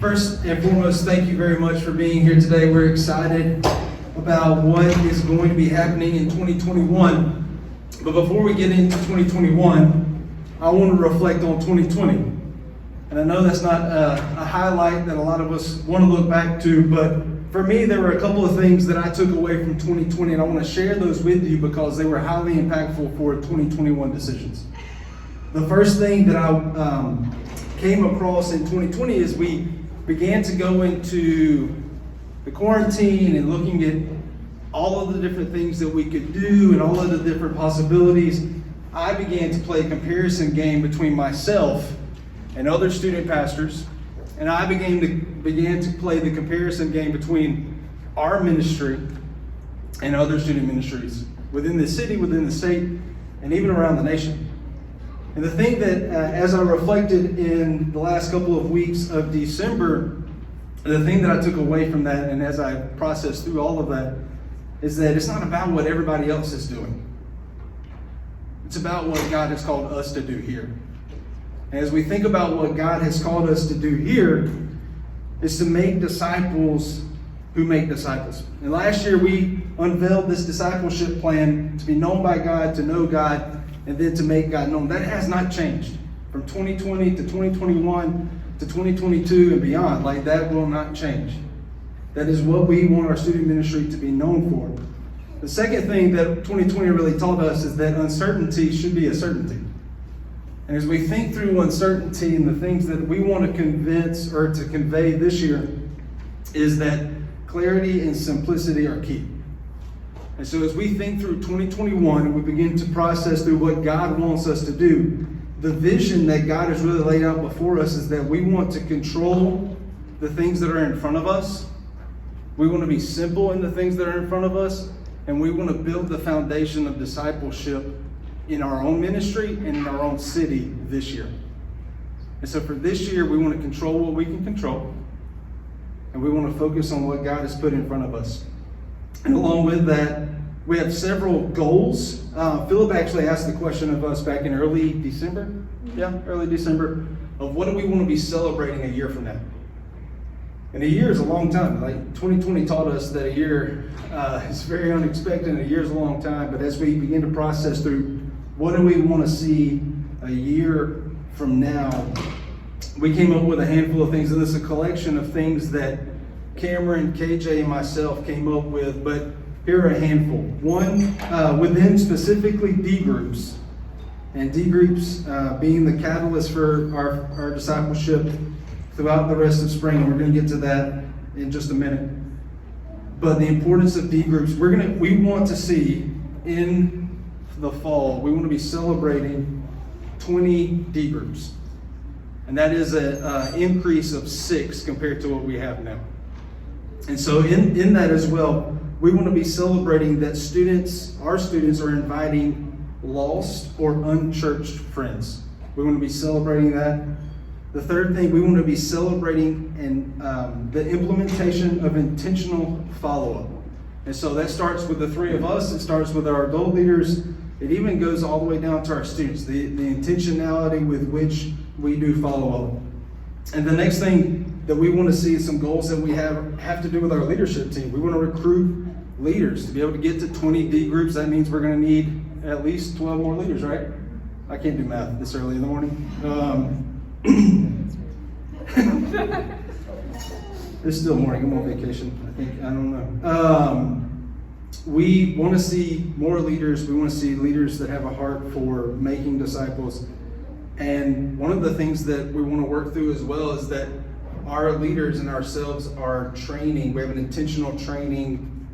First and foremost, thank you very much for being here today. We're excited about what is going to be happening in 2021. But before we get into 2021, I want to reflect on 2020. And I know that's not a highlight that a lot of us want to look back to, but for me, there were a couple of things that I took away from 2020, and I want to share those with you because they were highly impactful for 2021 decisions. The first thing that I came across in 2020 is we began to go into the quarantine and looking at all of the different things that we could do and all of the different possibilities. I began to play a comparison game between myself and other student pastors, and I began to play the comparison game between our ministry and other student ministries within the city, within the state, and even around the nation. And the thing that, as I reflected in the last couple of weeks of December, the thing that I took away from that, and as I processed through all of that, is that it's not about what everybody else is doing. It's about what God has called us to do here. And as we think about what God has called us to do here, is to make disciples who make disciples. And last year we unveiled this discipleship plan to be known by God, to know God, and then to make God known. That has not changed. From 2020 to 2021 to 2022 and beyond, like that will not change. That is what we want our student ministry to be known for. The second thing that 2020 really taught us is that uncertainty should be a certainty. And as we think through uncertainty and the things that we want to convince or to convey this year, is that clarity and simplicity are key. And so as we think through 2021 and we begin to process through what God wants us to do, the vision that God has really laid out before us is that we want to control the things that are in front of us. We want to be simple in the things that are in front of us, and we want to build the foundation of discipleship in our own ministry and in our own city this year. And so for this year, we want to control what we can control, and we want to focus on what God has put in front of us. And along with that, we have several goals. Philip actually asked the question of us back in early December. Early December, of what do we want to be celebrating a year from now? And a year is a long time. Like 2020 taught us that a year is very unexpected, and a year is a long time. But as we begin to process through what do we want to see a year from now, we came up with a handful of things. And this is a collection of things that Cameron, KJ, and myself came up with, but here are a handful. One, within specifically D groups, and D groups being the catalyst for our discipleship throughout the rest of spring, and we're going to get to that in just a minute. But the importance of D groups, we want to see in the fall, we want to be celebrating 20 D groups. And that is an increase of 6 compared to what we have now. And so in that as well, we want to be celebrating that our students are inviting lost or unchurched friends. We want to be celebrating that. The third thing, we want to be celebrating the implementation of intentional follow-up. And so that starts with the 3 of us. It starts with our adult leaders. It even goes all the way down to our students, the intentionality with which we do follow-up. And the next thing that we want to see some goals that we have to do with our leadership team. We want to recruit leaders to be able to get to 20 D groups. That means we're going to need at least 12 more leaders, right? I can't do math this early in the morning. It's still morning. I'm on vacation. I don't know. We want to see more leaders. We want to see leaders that have a heart for making disciples. And one of the things that we want to work through as well is that our leaders and ourselves are training. We have an intentional training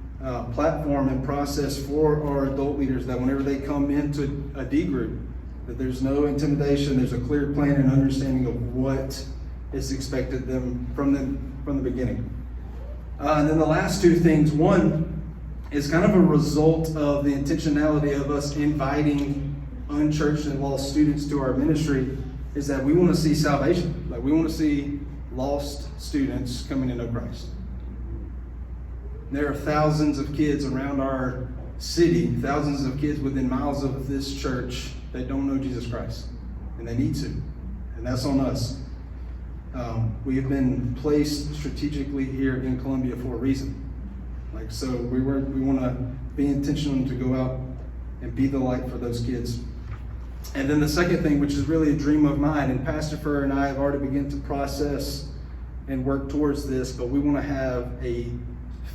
platform and process for our adult leaders, that whenever they come into a D group, that there's no intimidation, there's a clear plan and understanding of what is expected from the beginning. And then the last 2 things, one is kind of a result of the intentionality of us inviting unchurched and lost students to our ministry, is that we want to see salvation. Like, we want to see lost students coming into Christ. There are thousands of kids around our city, thousands of kids within miles of this church that don't know Jesus Christ, and they need to, and that's on us. We have been placed strategically here in Columbia for a reason. So we want to be intentional to go out and be the light for those kids. And then the second thing, which is really a dream of mine, and Pastor Furr and I have already begun to process and work towards this, but we want to have a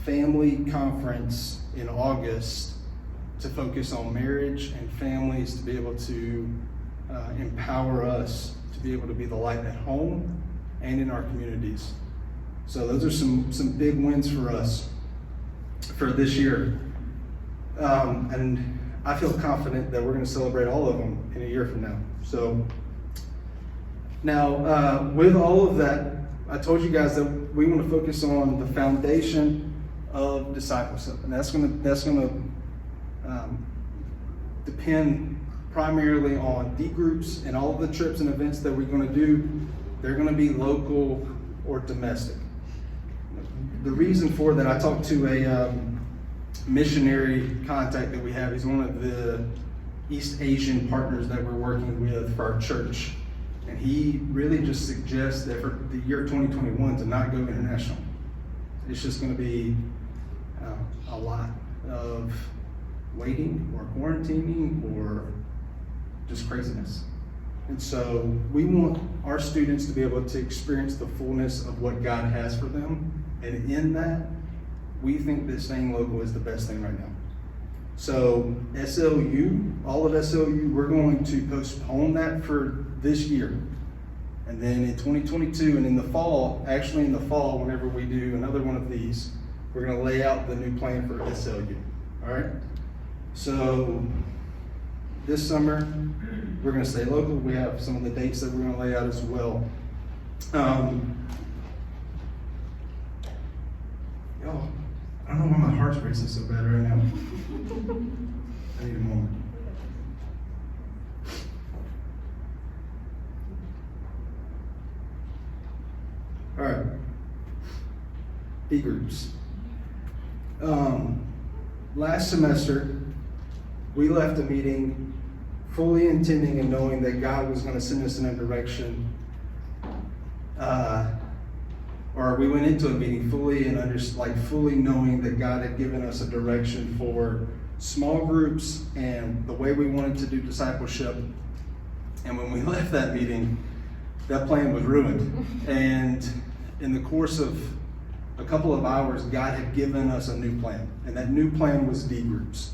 family conference in August to focus on marriage and families, to be able to empower us to be able to be the light at home and in our communities. So those are some big wins for us for this year. And I feel confident that we're going to celebrate all of them in a year from now. So now, with all of that, I told you guys that we want to focus on the foundation of discipleship, and that's going to depend primarily on D groups, and all of the trips and events that we're going to do. They're going to be local or domestic. The reason for that, I talked to a missionary contact that we have. He's one of the East Asian partners that we're working with for our church. And he really just suggests that for the year 2021 to not go international. It's just going to be a lot of waiting or quarantining or just craziness. And so we want our students to be able to experience the fullness of what God has for them. And in that, we think that staying local is the best thing right now. So SLU, all of SLU, we're going to postpone that for this year. And then in 2022 and in the fall, whenever we do another one of these, we're going to lay out the new plan for SLU. All right? So this summer, we're going to stay local. We have some of the dates that we're going to lay out as well. Y'all, I don't know why my heart's racing so bad right now. I need a moment. All right. D groups. Last semester, we left a meeting fully intending and knowing that God was going to send us in a direction, or we went into a meeting fully and fully knowing that God had given us a direction for small groups and the way we wanted to do discipleship. And when we left that meeting, that plan was ruined. And in the course of a couple of hours, God had given us a new plan. And that new plan was D groups.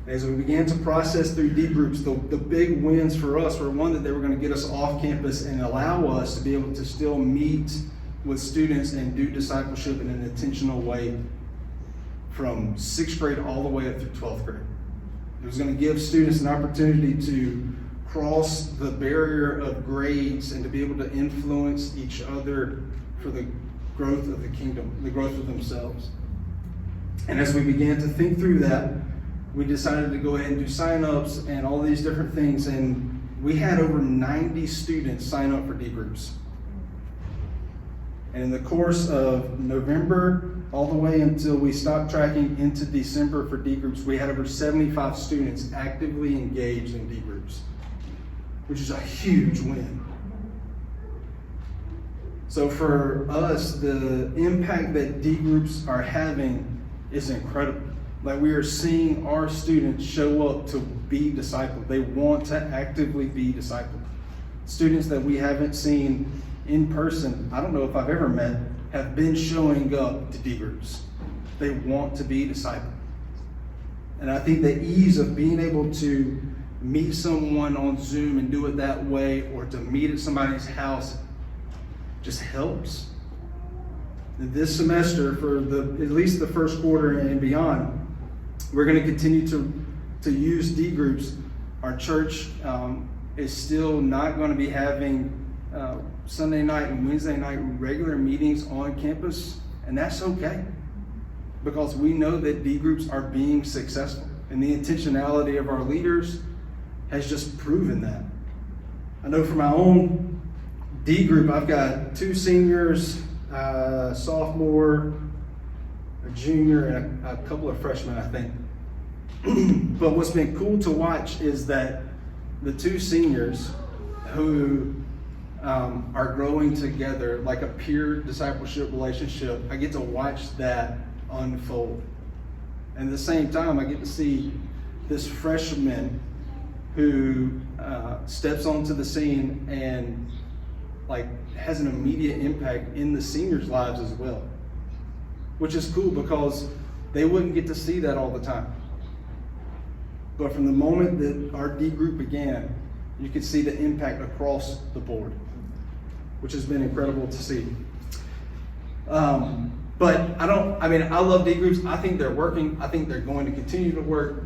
As we began to process through D groups, the big wins for us were, one, that they were going to get us off campus and allow us to be able to still meet with students and do discipleship in an intentional way from 6th grade all the way up through 12th grade. It was going to give students an opportunity to cross the barrier of grades and to be able to influence each other for the growth of the kingdom, the growth of themselves. And as we began to think through that, we decided to go ahead and do sign-ups and all these different things, and we had over 90 students sign up for D groups. And in the course of November, all the way until we stopped tracking into December for D groups, we had over 75 students actively engaged in D groups, which is a huge win. So for us, the impact that D groups are having is incredible. Like, we are seeing our students show up to be discipled. They want to actively be discipled. Students that we haven't seen in person, I don't know if I've ever met, have been showing up to D groups. They want to be discipled. And I think the ease of being able to meet someone on Zoom and do it that way, or to meet at somebody's house, just helps. And this semester, for at least the first quarter and beyond, we're going to continue to use D groups. Our church is still not going to be having Sunday night and Wednesday night regular meetings on campus, and that's okay, because we know that D groups are being successful, and the intentionality of our leaders has just proven that. I know for my own D group, I've got 2 seniors, sophomore, a junior, and a couple of freshmen, I think. But what's been cool to watch is that the 2 seniors who are growing together like a peer discipleship relationship. I get to watch that unfold. And at the same time, I get to see this freshman who steps onto the scene and like has an immediate impact in the seniors' lives as well, which is cool because they wouldn't get to see that all the time. But from the moment that our D group began, you could see the impact across the board, which has been incredible to see. But I love D groups. I think they're working. I think they're going to continue to work.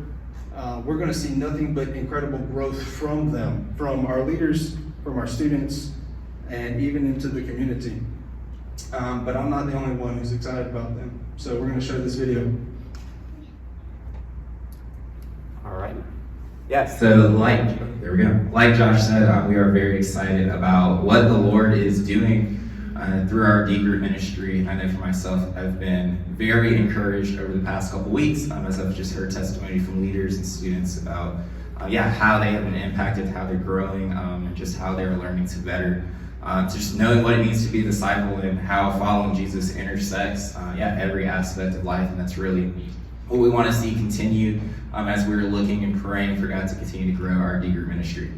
We're going to see nothing but incredible growth from them, from our leaders, from our students, and even into the community. But I'm not the only one who's excited about them. So we're going to show this video. All right. Yeah, so there we go. Like Josh said, we are very excited about what the Lord is doing through our D group ministry. I know for myself, I've been very encouraged over the past couple weeks as I've just heard testimony from leaders and students about how they have been impacted, how they're growing, and just how they're learning to better. Just knowing what it means to be a disciple and how following Jesus intersects every aspect of life, and that's really what we want to see continue as we're looking and praying for God to continue to grow our D group ministry.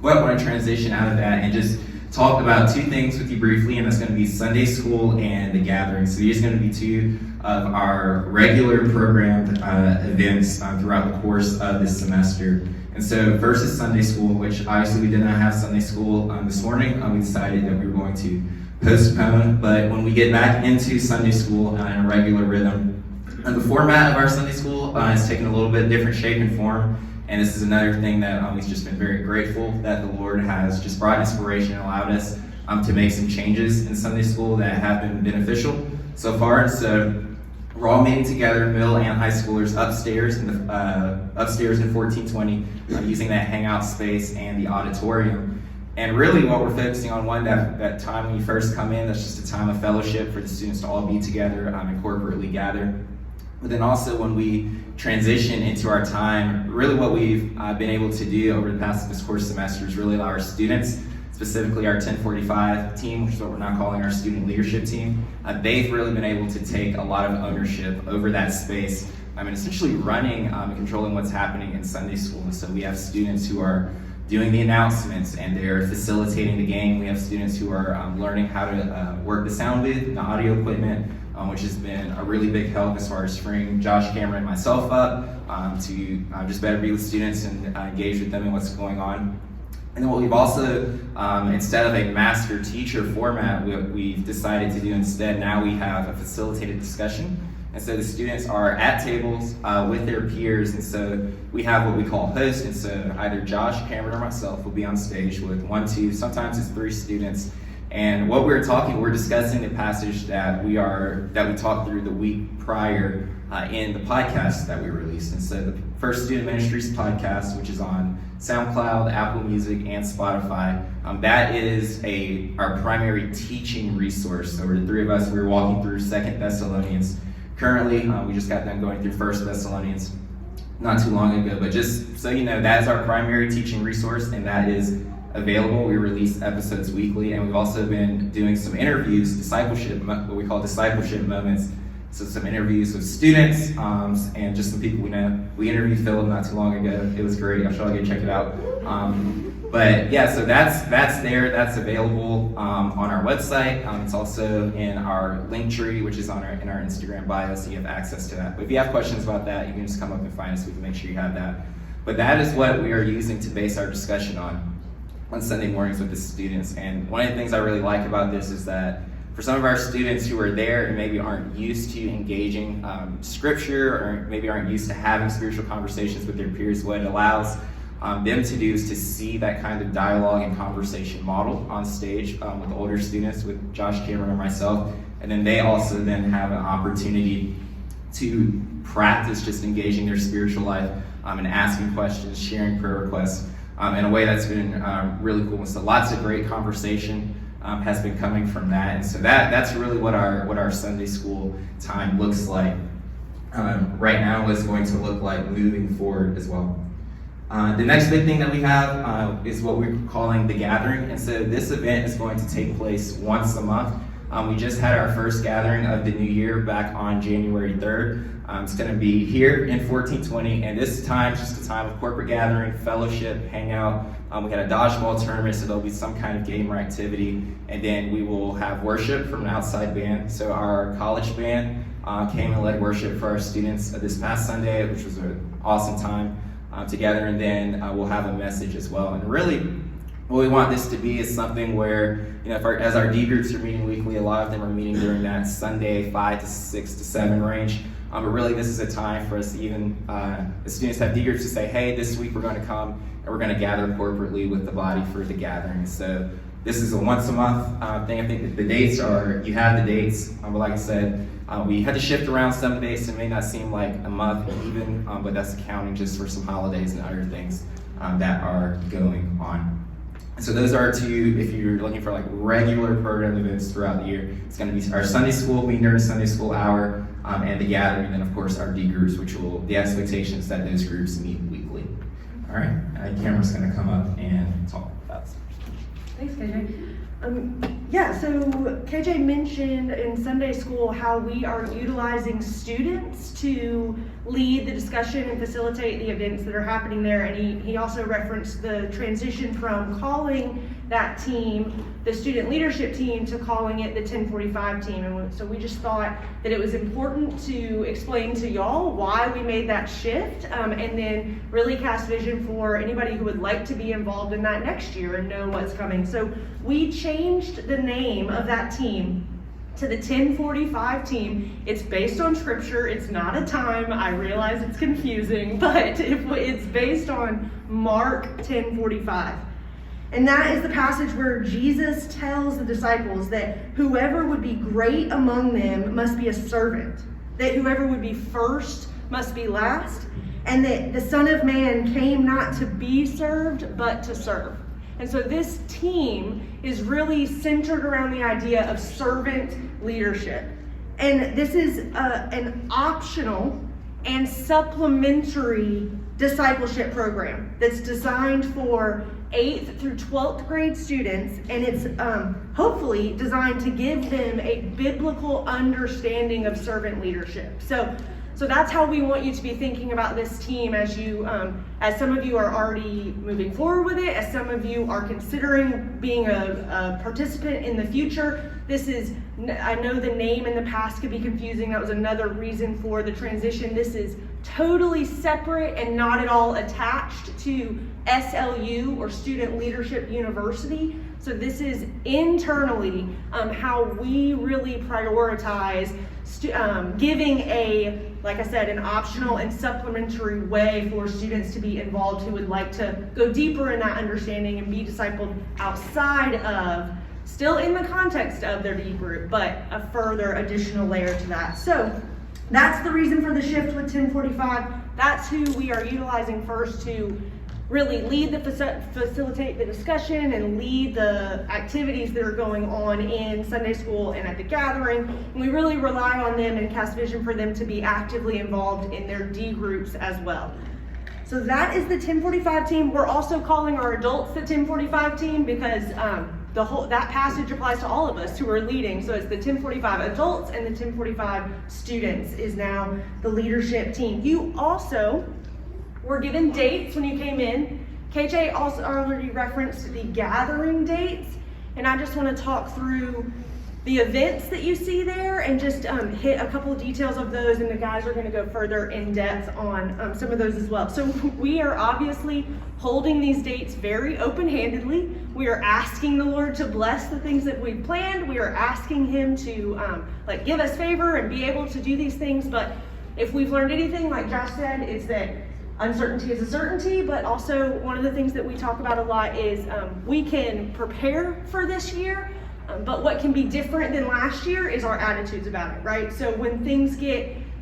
But I want to transition out of that and just talk about two things with you briefly, and that's going to be Sunday school and the gathering. So these are going to be two of our regular programmed events throughout the course of this semester. And so first is Sunday school, which obviously we did not have Sunday school this morning. We decided that we were going to postpone, but when we get back into Sunday school in a regular rhythm, the format of our Sunday school has taken a little bit different shape and form, and this is another thing that we've just been very grateful that the Lord has just brought inspiration and allowed us to make some changes in Sunday school that have been beneficial so far. And so we're all meeting together, middle and high schoolers, upstairs in 1420, using that hangout space and the auditorium. And really what we're focusing on, that time when you first come in, that's just a time of fellowship for the students to all be together and corporately gather. But then also when we transition into our time, really what we've been able to do over the past this course semester is really allow our students, specifically our 1045 team, which is what we're now calling our student leadership team, they've really been able to take a lot of ownership over that space. Essentially running and controlling what's happening in Sunday school. And so we have students who are doing the announcements and they're facilitating the game. We have students who are learning how to work the sound booth and the audio equipment, which has been a really big help as far as freeing Josh, Cameron, and myself up to just better be with students and engage with them in what's going on. And then what we've also, instead of a master teacher format, we've decided to do instead, now we have a facilitated discussion. And so the students are at tables with their peers, and so we have what we call hosts, and so either Josh, Cameron, or myself will be on stage with 1, 2, sometimes it's 3 students. And what we're discussing the passage that we talked through the week prior in the podcast that we released. And so the First Student Ministries podcast, which is on SoundCloud, Apple Music, and Spotify, that is our primary teaching resource. So the 3 of us, we were walking through 2 Thessalonians. Currently, we just got done going through 1 Thessalonians not too long ago. But just so you know, that is our primary teaching resource, and that is available. We release episodes weekly, and we've also been doing some interviews, what we call discipleship moments. So some interviews with students and just some people we know. We interviewed Philip not too long ago. It was great. I'm sure I'll go check it out. But yeah, so that's there. That's available on our website. It's also in our link tree, which is in our Instagram bio, so you have access to that. But if you have questions about that, you can just come up and find us. We can make sure you have that. But that is what we are using to base our discussion on Sunday mornings with the students. And one of the things I really like about this is that for some of our students who are there and maybe aren't used to engaging scripture, or maybe aren't used to having spiritual conversations with their peers, what it allows them to do is to see that kind of dialogue and conversation model on stage with older students, with Josh, Cameron, and myself. And then they also then have an opportunity to practice just engaging their spiritual life and asking questions, sharing prayer requests in a way that's been really cool. And so lots of great conversation has been coming from that. And so that's really what our Sunday school time looks like right now, is going to look like moving forward as well. The next big thing that we have is what we're calling the gathering. And so this event is going to take place once a month. We just had our first gathering of the new year back on January 3rd. It's going to be here in 1420, and this time is just a time of corporate gathering, fellowship, hangout. We had a dodgeball tournament, so there'll be some kind of game or activity, and then we will have worship from an outside band. So our college band came and led worship for our students this past Sunday, which was an awesome time together, and then we'll have a message as well. And really, what we want this to be is something where, as our D groups are meeting weekly, a lot of them are meeting during that Sunday 5 to 6 to 7 range. But really, this is a time for us to even, the students have D groups to say, hey, this week we're going to come and we're going to gather corporately with the body for the gathering. So this is a once a month thing. I think that the dates you have the dates, but like I said, we had to shift around some days, so it may not seem like a month even, but that's accounting just for some holidays and other things that are going on. So those are two, if you're looking for like regular program events throughout the year, it's going to be our Sunday school meeting during Sunday school hour, and the gathering, and then of course our D groups, which the expectation is that those groups meet weekly. All right, Cameron's going to come up and talk about this. Thanks, KJ. So KJ mentioned in Sunday school how we are utilizing students to lead the discussion and facilitate the events that are happening there. And he also referenced the transition from calling that team the student leadership team to calling it the 1045 team. And so we just thought that it was important to explain to y'all why we made that shift, and then really cast vision for anybody who would like to be involved in that next year and know what's coming. So we changed the name of that team to the 1045 team. It's based on scripture. It's not a time. I realize it's confusing, but it's based on Mark 10:45. And that is the passage where Jesus tells the disciples that whoever would be great among them must be a servant, that whoever would be first must be last, and that the Son of Man came not to be served, but to serve. And so this team is really centered around the idea of servant leadership. And this is an optional and supplementary discipleship program that's designed for 8th through 12th grade students, and it's hopefully designed to give them a biblical understanding of servant leadership. So that's how we want you to be thinking about this team as you, as some of you are already moving forward with it, as some of you are considering being a participant in the future. This is, I know the name in the past could be confusing. That was another reason for the transition. This is totally separate and not at all attached to SLU or Student Leadership University. So this is internally how we really prioritize giving like I said, an optional and supplementary way for students to be involved who would like to go deeper in that understanding and be discipled outside of, still in the context of their D group, but a further additional layer to that. So that's the reason for the shift with 1045. That's who we are utilizing first to really lead facilitate the discussion and lead the activities that are going on in Sunday school and at the gathering. And we really rely on them and cast vision for them to be actively involved in their D groups as well. So that is the 1045 team. We're also calling our adults the 1045 team because that passage applies to all of us who are leading. So it's the 1045 adults and the 1045 students is now the leadership team. You also were given dates when you came in. KJ also already referenced the gathering dates, and I just want to talk through the events that you see there and just hit a couple of details of those, and the guys are going to go further in depth on some of those as well. So we are obviously holding these dates very open-handedly. We are asking the Lord to bless the things that we've planned. We are asking Him to give us favor and be able to do these things. But if we've learned anything, like Josh said, it's that uncertainty is a certainty, but also one of the things that we talk about a lot is we can prepare for this year, but what can be different than last year is our attitudes about it, right? So when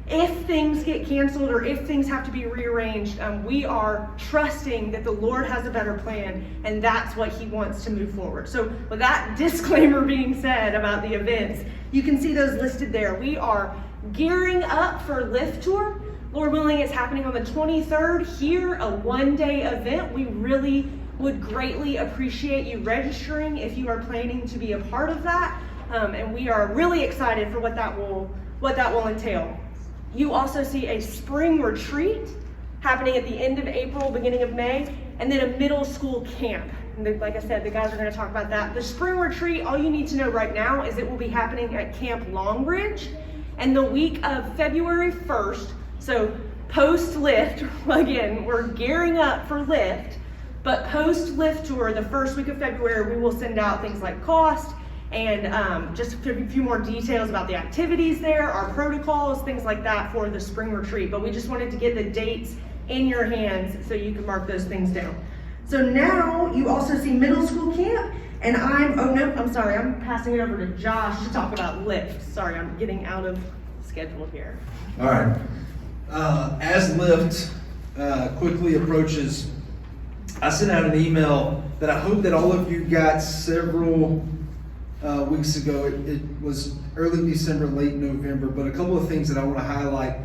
if things get canceled or if things have to be rearranged, we are trusting that the Lord has a better plan, and that's what He wants to move forward. So with that disclaimer being said about the events, you can see those listed there. We are gearing up for Lift Tour. Lord willing, it's happening on the 23rd here, a one-day event. We really would greatly appreciate you registering if you are planning to be a part of that. And we are really excited for what that will entail. You also see a spring retreat happening at the end of April, beginning of May, and then a middle school camp. And like I said, the guys are going to talk about that. The spring retreat, all you need to know right now is it will be happening at Camp Longbridge. And the week of February 1st, so post-Lift, again, we're gearing up for Lift, but post-Lift tour, the first week of February, we will send out things like cost and just a few more details about the activities there, our protocols, things like that for the spring retreat. But we just wanted to get the dates in your hands so you can mark those things down. So now you also see middle school camp, and I'm passing it over to Josh to talk about Lift. Sorry, I'm getting out of schedule here. All right. As Lift quickly approaches, I sent out an email that I hope that all of you got several weeks ago. It was early December, late November, but a couple of things that I want to highlight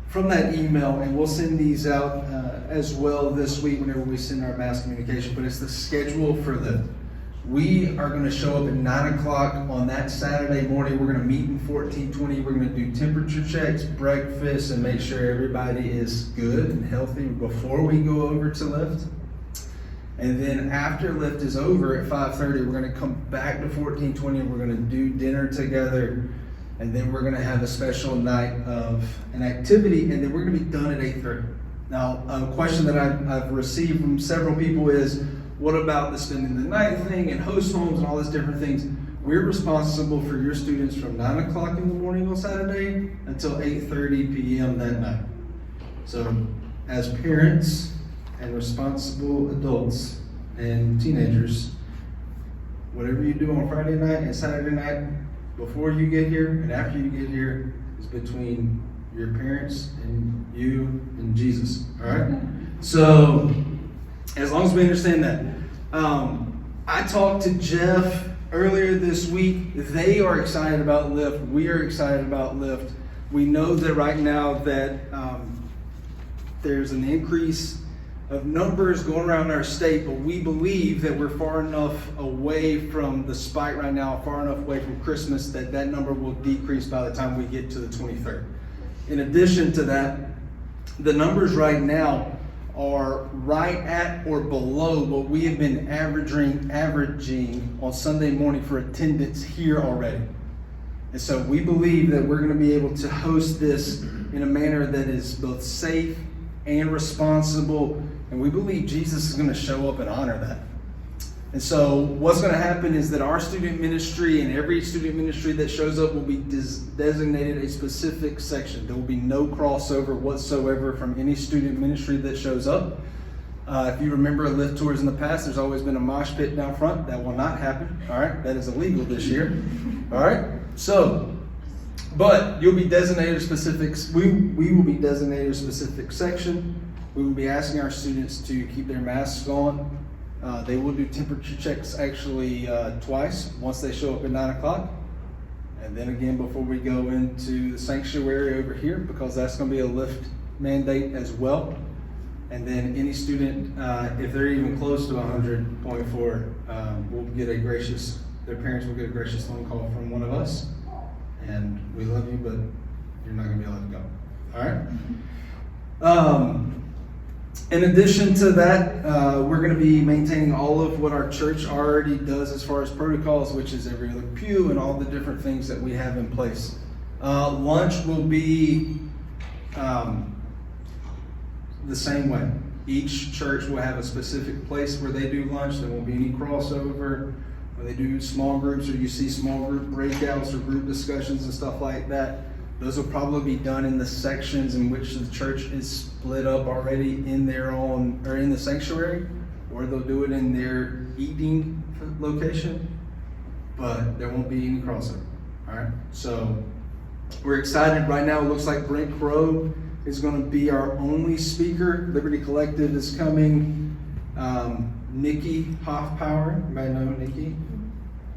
from that email, and we'll send these out as well this week whenever we send our mass communication, but it's the schedule for Lift. We are going to show up at 9 o'clock on that Saturday morning. We're going to meet in 1420. We're going to do temperature checks, breakfast, and make sure everybody is good and healthy before we go over to Lift. And then after Lift is over at 5:30, we're going to come back to 1420. We're going to do dinner together. And then we're going to have a special night of an activity. And then we're going to be done at 8:30. Now, a question that I've received from several people is, what about the spending the night thing and host homes and all these different things? We're responsible for your students from 9 o'clock in the morning on Saturday until 8:30 p.m. that night. So as parents and responsible adults and teenagers, whatever you do on Friday night and Saturday night, before you get here and after you get here, is between your parents and you and Jesus. All right? So as long as we understand that. I talked to Jeff earlier this week. They are excited about Lift. We are excited about Lift. We know that right now that there's an increase of numbers going around our state, but we believe that we're far enough away from the spike right now, far enough away from Christmas, that that number will decrease by the time we get to the 23rd. In addition to that, the numbers right now are right at or below what we have been averaging on Sunday morning for attendance here already. And so we believe that we're going to be able to host this in a manner that is both safe and responsible, and we believe Jesus is going to show up and honor that. And so what's going to happen is that our student ministry and every student ministry that shows up will be designated a specific section. There will be no crossover whatsoever from any student ministry that shows up. If you remember Lift tours in the past, there's always been a mosh pit down front. That will not happen. All right, that is illegal this year. All right, so, but you'll be designated specifics. We will be designated a specific section. We will be asking our students to keep their masks on. They will do temperature checks actually twice, once they show up at 9 o'clock, and then again before we go into the sanctuary over here, because that's going to be a Lift mandate as well. And then any student, if they're even close to 100.4, will get their parents will get a gracious phone call from one of us. And we love you, but you're not going to be able to go. All right? In addition to that, we're going to be maintaining all of what our church already does as far as protocols, which is every other pew and all the different things that we have in place. Lunch will be the same way. Each church will have a specific place where they do lunch. There won't be any crossover. When they do small groups, or you see small group breakouts or group discussions and stuff like that, those will probably be done in the sections in which the church is split up already in their own, or in the sanctuary, or they'll do it in their eating location, but there won't be any crossover. All right, so we're excited. Right now it looks like Brent Crow is going to be our only speaker. Liberty Collective is coming. Nikki Hoffpower, you might know Nikki.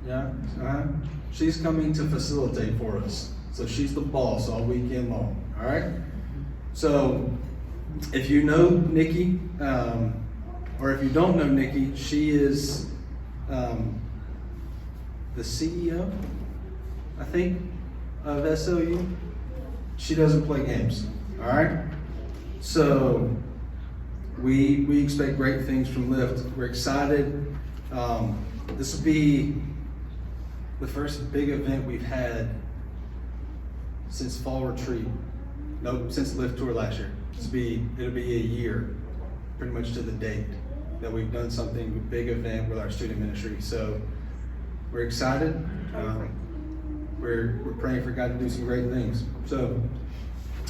Yeah, she's coming to facilitate for us. So she's the boss all weekend long. All right. So if you know Nikki, or if you don't know Nikki, she is the CEO, I think, of SLU. She doesn't play games, all right? So we expect great things from Lyft. We're excited. This will be the first big event we've had since Fall Retreat. Nope, since Lyft Tour last year. It'll be a year, pretty much to the date, that we've done something, a big event with our student ministry. So we're excited. We're praying for God to do some great things. So,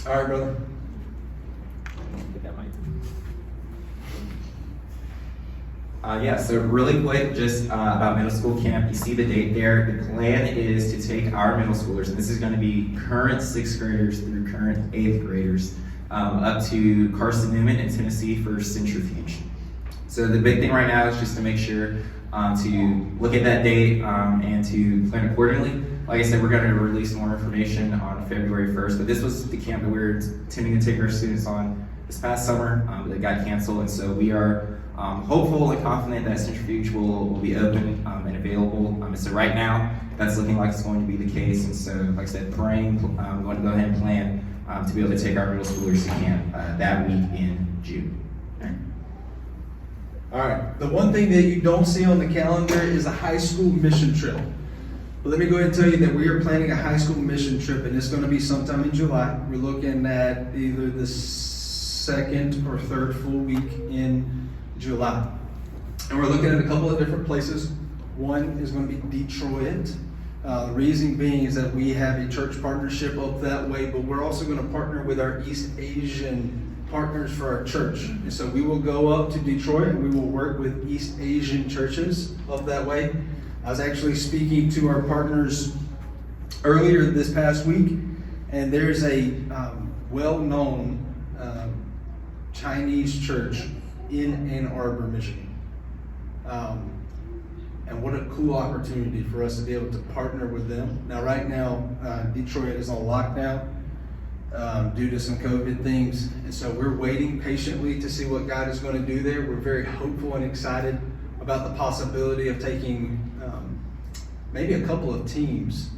all right, brother. Get that mic. Yeah, so really quick, just about middle school camp. You see the date there. The plan is to take our middle schoolers, and this is going to be current 6th graders through current 8th graders, up to Carson Newman in Tennessee for Centrifuge. So the big thing right now is just to make sure to look at that date and to plan accordingly. Like I said, we're going to release more information on February 1st, but this was the camp that we were intending to take our students on this past summer, but it got canceled, and so we are hopeful and confident that Centrifuge will be open and available. And so right now, that's looking like it's going to be the case, and so like I said, praying, going to go ahead and plan to be able to take our middle schoolers to camp that week in June. All right. The one thing that you don't see on the calendar is a high school mission trip. But let me go ahead and tell you that we are planning a high school mission trip, and it's going to be sometime in July. We're looking at either the second or third full week in July. And we're looking at a couple of different places. One is going to be Detroit. The reason being is that we have a church partnership up that way, but we're also going to partner with our East Asian partners for our church. And so we will go up to Detroit and we will work with East Asian churches up that way. I was actually speaking to our partners earlier this past week, and there's a well-known Chinese church in Ann Arbor, Michigan. And what a cool opportunity for us to be able to partner with them. Now, right now, Detroit is on lockdown due to some COVID things. And so we're waiting patiently to see what God is going to do there. We're very hopeful and excited about the possibility of taking maybe a couple of teams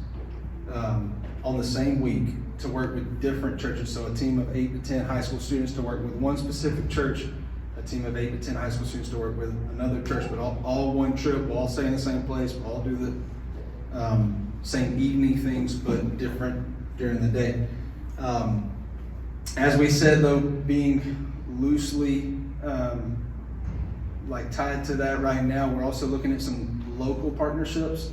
on the same week to work with different churches. So a team of 8 to 10 high school students to work with one specific church, a team of 8 to 10 high school students to work with another church, but all one trip. We'll all stay in the same place. We'll all do the same evening things, but different during the day. As we said, though, being loosely tied to that right now, we're also looking at some local partnerships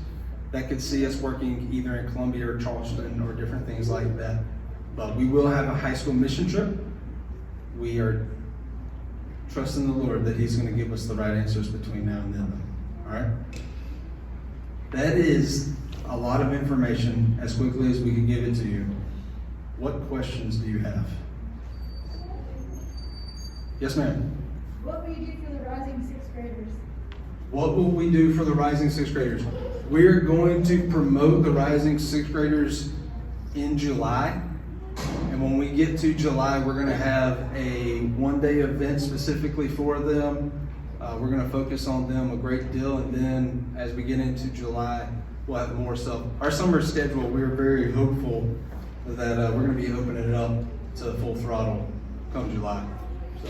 that could see us working either in Columbia or Charleston or different things like that. But we will have a high school mission trip. We are trusting the Lord that He's going to give us the right answers between now and then. All right? That is a lot of information as quickly as we can give it to you. What questions do you have? Yes, ma'am. What will you do for the rising 6th graders? What will we do for the rising 6th graders? We're going to promote the rising 6th graders in July. And when we get to July, we're going to have a one-day event specifically for them. We're going to focus on them a great deal. And then as we get into July, we'll have more stuff. Our summer schedule, we're very hopeful that we're going to be opening it up to full throttle come July. So.